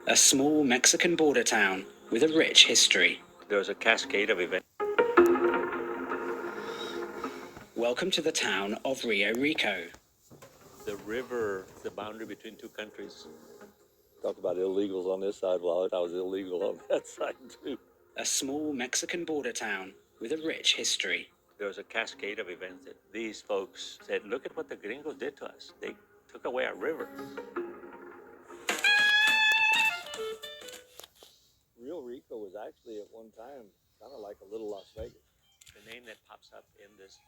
a small Mexican border town with a rich history. There was a cascade of events. Welcome to the town of Rio Rico. The river, the boundary between two countries. Talk about illegals on this side, well, I was illegal on that side too. A small Mexican border town with a rich history. There was a cascade of events that these folks said, look at what the gringos did to us. They took away our river. Rio Rico was actually at one time kind of like a little Las Vegas. The name that pops up in this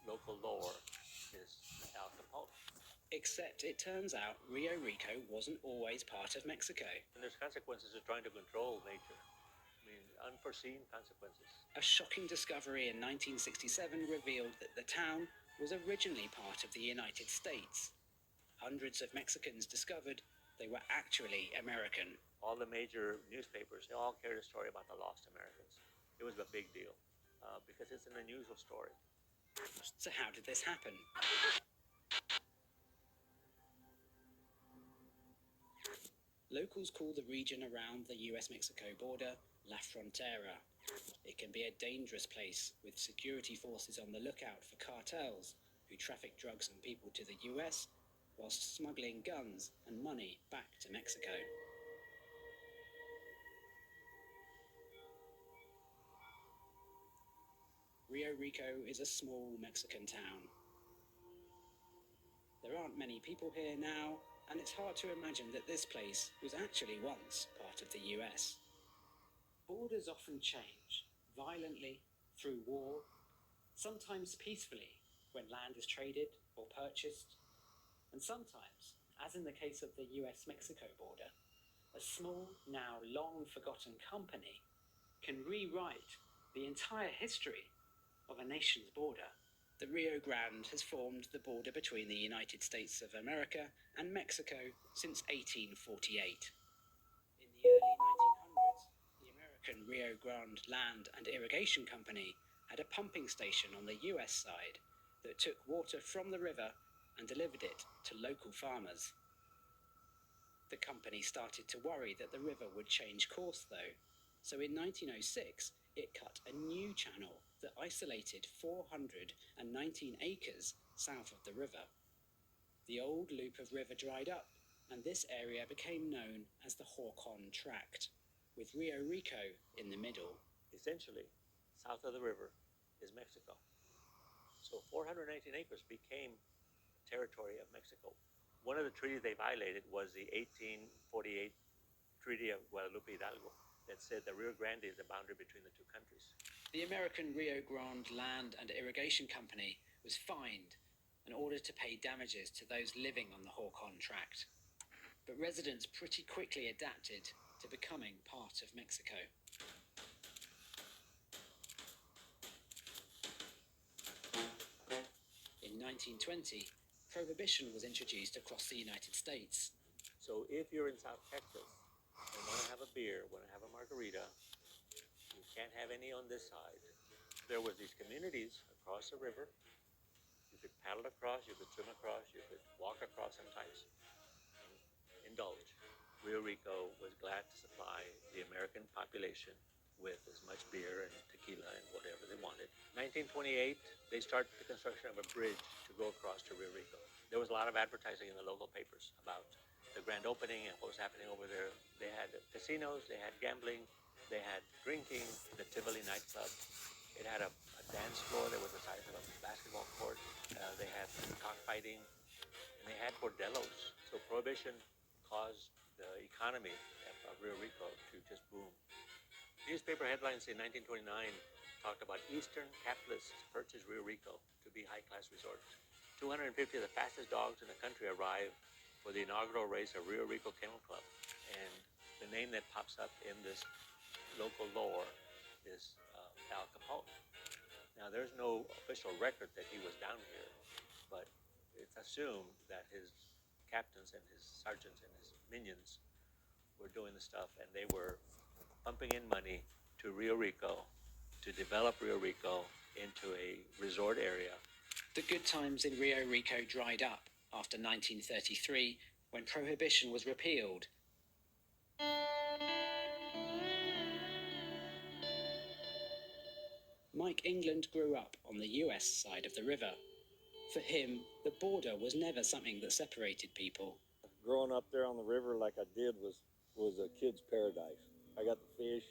local lore is Al Capone. Except it turns out Rio Rico wasn't always part of Mexico. And there's consequences of trying to control nature. I mean, unforeseen consequences. A shocking discovery in 1967 revealed that the town was originally part of the United States. Hundreds of Mexicans discovered they were actually American. All the major newspapers, they all carried a story about the lost Americans. It was a big deal because it's an unusual story. So how did this happen? Locals call the region around the US-Mexico border La Frontera. It can be a dangerous place with security forces on the lookout for cartels who traffic drugs and people to the US whilst smuggling guns and money back to Mexico. Rio Rico is a small Mexican town. There aren't many people here now, and it's hard to imagine that this place was actually once part of the US. Borders often change, violently, through war, sometimes peacefully, when land is traded or purchased, and sometimes, as in the case of the US-Mexico border, a small, now long-forgotten company can rewrite the entire history of a nation's border. The Rio Grande has formed the border between the United States of America and Mexico since 1848. In the early 1900s, the American Rio Grande Land and Irrigation Company had a pumping station on the US side that took water from the river and delivered it to local farmers. The company started to worry that the river would change course, though, so in 1906 it cut a new channel that isolated 419 acres south of the river. The old loop of river dried up, and this area became known as the Horcon Tract, with Rio Rico in the middle. Essentially, south of the river is Mexico. So 419 acres became territory of Mexico. One of the treaties they violated was the 1848 Treaty of Guadalupe Hidalgo that said the Rio Grande is the boundary between the two countries. The American Rio Grande Land and Irrigation Company was fined in order to pay damages to those living on the Horcon Tract. But residents pretty quickly adapted to becoming part of Mexico. In 1920, prohibition was introduced across the United States. So if you're in South Texas and want to have a beer, want to have a margarita, you can't have any on this side. There was these communities across the river. You could paddle across, you could swim across, you could walk across sometimes and indulge. Rio Rico was glad to supply the American population with as much beer and tequila and whatever they wanted. 1928, they start the construction of a bridge to go across to Rio Rico. There was a lot of advertising in the local papers about the grand opening and what was happening over there. They had casinos, they had gambling, they had drinking, the Tivoli nightclub. It had a dance floor that was the size of a basketball court. They had cockfighting, and they had bordellos. So prohibition caused the economy of Rio Rico to just boom. Newspaper headlines in 1929 talked about Eastern capitalists purchased Rio Rico to be high-class resorts. 250 of the fastest dogs in the country arrived for the inaugural race of Rio Rico Kennel Club. And the name that pops up in this local lore is Al Capone. Now, there's no official record that he was down here, but it's assumed that his captains and his sergeants and his minions were doing the stuff, and they were pumping in money to Rio Rico to develop Rio Rico into a resort area. The good times in Rio Rico dried up after 1933, when prohibition was repealed. Mike England grew up on the US side of the river. For him, the border was never something that separated people. Growing up there on the river like I did was a kid's paradise. I got to fish,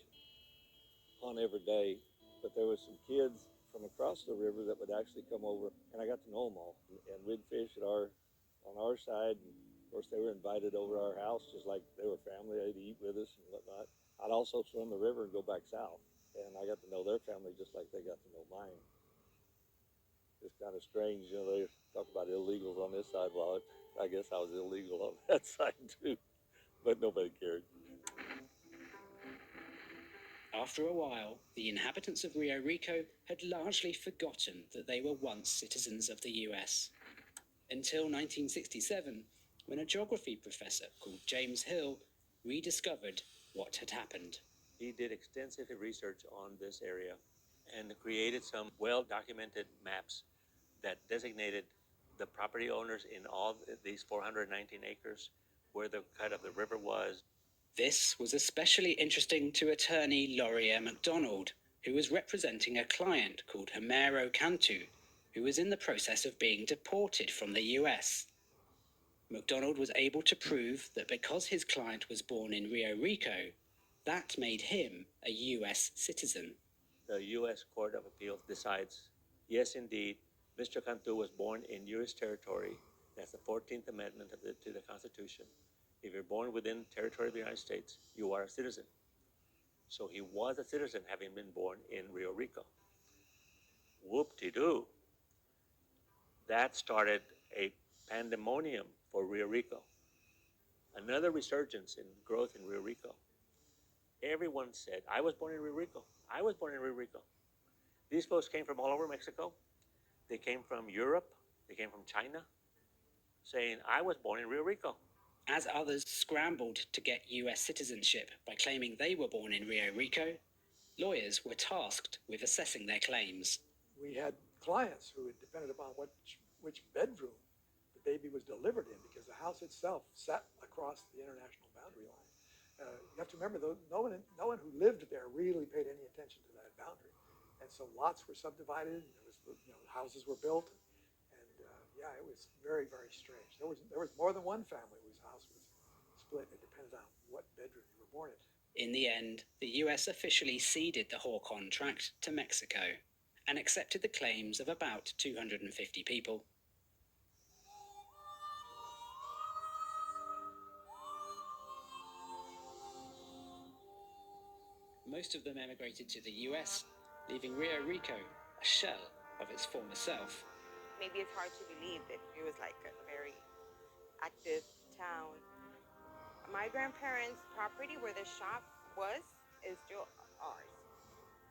hunt every day, but there was some kids from across the river that would actually come over, and I got to know them all. And we'd fish on our side, and of course they were invited over to our house just like they were family. They'd eat with us and whatnot. I'd also swim the river and go back south, and I got to know their family just like they got to know mine. It's kind of strange, you know, they talk about illegals on this side. Well, I guess I was illegal on that side too, but nobody cared. After a while, the inhabitants of Rio Rico had largely forgotten that they were once citizens of the US. Until 1967, when a geography professor called James Hill rediscovered what had happened. He did extensive research on this area and created some well-documented maps that designated the property owners in all these 419 acres, where the cut of the river was. This was especially interesting to attorney Laurier MacDonald, who was representing a client called Homero Cantu, who was in the process of being deported from the US. MacDonald was able to prove that because his client was born in Rio Rico, that made him a US citizen. The U.S. Court of Appeals decides, yes, indeed, Mr. Cantu was born in U.S. territory. That's the 14th Amendment to the Constitution. If you're born within territory of the United States, you are a citizen. So he was a citizen having been born in Rio Rico. Whoop-de-doo. That started a pandemonium for Rio Rico. Another resurgence in growth in Rio Rico. Everyone said, I was born in Rio Rico. I was born in Rio Rico. These folks came from all over Mexico. They came from Europe. They came from China, saying, I was born in Rio Rico. As others scrambled to get US citizenship by claiming they were born in Rio Rico, lawyers were tasked with assessing their claims. We had clients who had depended upon which bedroom the baby was delivered in, because the house itself sat across the international boundary line. You have to remember, though, no one who lived there really paid any attention to that boundary, and so lots were subdivided. And houses were built, and yeah, it was very, very strange. There was more than one family whose house was split. It depended on what bedroom you were born in. In the end, the US officially ceded the whore contract to Mexico and accepted the claims of about 250 people. Most of them emigrated to the US, leaving Rio Rico a shell of its former self. Maybe it's hard to believe that it was like a very active town. My grandparents' property where the shop was is still ours.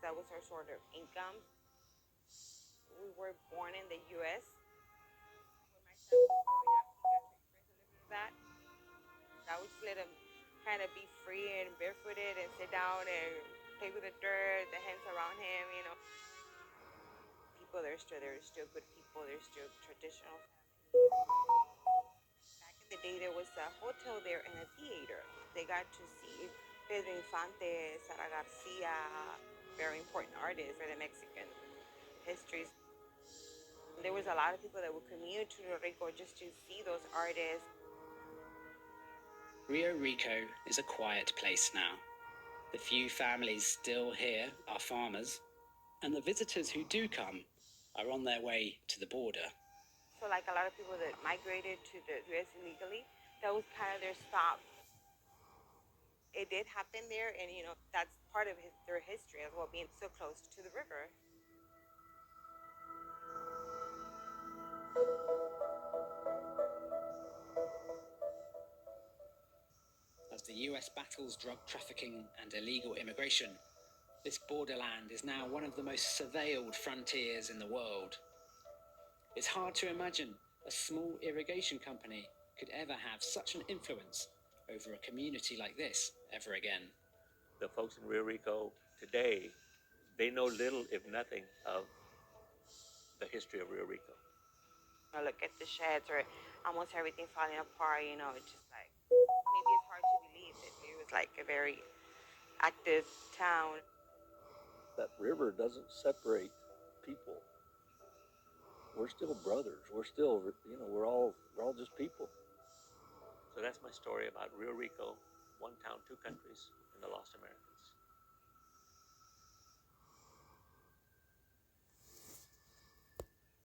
That was our sort of income. We were born in the US. When my son was growing up, he got to experience a little bit of that. I would just let him kind of be free and barefooted and sit down and play with the dirt, the hens around him, People, there's still good people, there's still traditional families. Back in the day, there was a hotel there and a theater. They got to see Pedro Infante, Sara Garcia, very important artists for the Mexican histories. There was a lot of people that would commute to Rio Rico just to see those artists. Rio Rico is a quiet place now. The few families still here are farmers, and the visitors who do come are on their way to the border. So like a lot of people that migrated to the US illegally, that was kind of their stop. It did happen there, and that's part of their history as well, being so close to the river. As the US battles drug trafficking and illegal immigration, this borderland is now one of the most surveilled frontiers in the world. It's hard to imagine a small irrigation company could ever have such an influence over a community like this ever again. The folks in Rio Rico today, they know little, if nothing, of the history of Rio Rico. I look at the sheds or almost everything falling apart, it's just like, maybe it's hard to believe that it was like a very active town. that river doesn't separate people. We're still brothers. We're still, we're all just people. So that's my story about Rio Rico, one town, two countries, and the lost Americans.